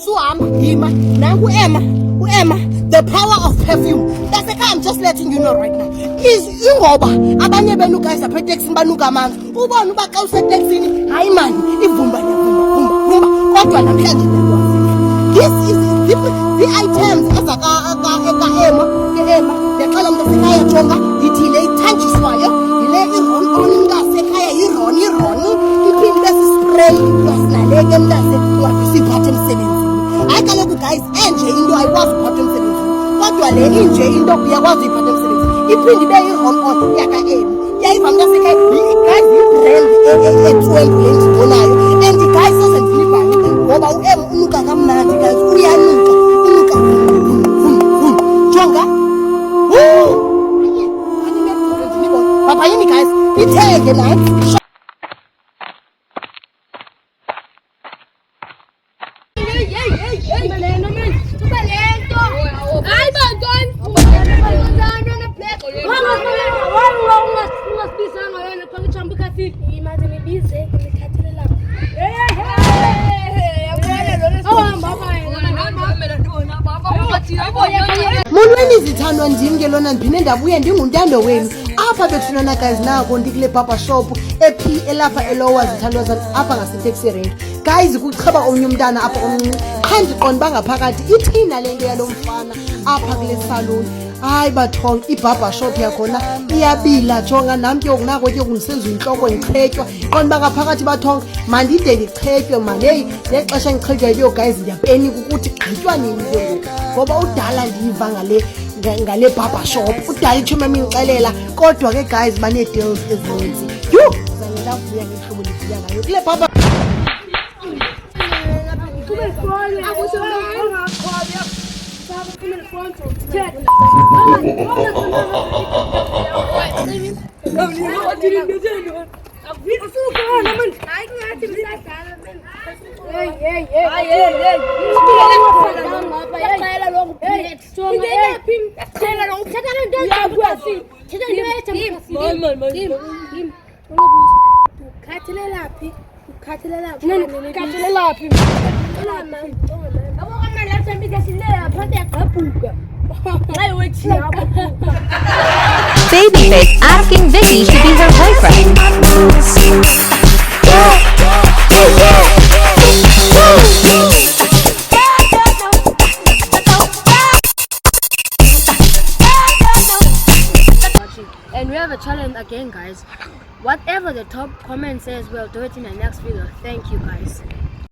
Suhamba, yima. Nangu Emma, the power of perfume. That's the guy I'm just letting you know right now. Is ingoba abanye benu guys apha taxi banuka amanzi. Ubona uba xa usetaxini, hayi man, ivumba vumba. Kodwa namhlanje this is the items ezaka Emma. Ndexela umuntu sekhaya jonga, yithi le ithanjiswayo, yile iron mntasekhaya, ironi, iphinde bese spray yasinaleke mntase wasiphathe emsebenzini. Hayi kaloku guys, enje into ayikwazi ukuphatha emsebenzini. Kodwa le inje into uyakwazi uyiphatha emsebenzini. Iphinde ibe iron on yaka Emma. Yayiva mntasekhaya, guys, ibrand etwengu endibonayo. And guys sezendilibhale ngoba uEmma unuka kamnandi guys, uyanuka jonga. Papa yini guys, itheke naye. Molweni izithandwa, ndim ke lona ndiphinde ndabuya ndinguntando wenu apha bethunana guys nako ndikule barber shop elapha elowa zithandwa zami apha ngaseTaxi Rank. Guys kuchaba omnye umntana apha omncinci qha ndiqonda bangaphakathi ithina le nto yalo mfana apha kule salon. Hayi bathong, ibarber shop yakhona iyabila jonga, nam ke nako ke kundisenza intloko ndichetywa qonda bangaphakathi bathong mandide ndichetywe maleyi nexesha ndichetywa yiyo guys ndiyapenika ukuthi gqitywa nini ke ngoba udala ndiva ngale barber shop. Udala ithuma imixelela kodwa ke guys banee-deals ezininzi. Yho zange ndavuya ngehlobo ndivuya ngayo kule barber. Babyface asking Vicky to be her boyfriend. And we have a challenge again, guys. Whatever the top comment says, we'll do it in the next video. Thank you, guys.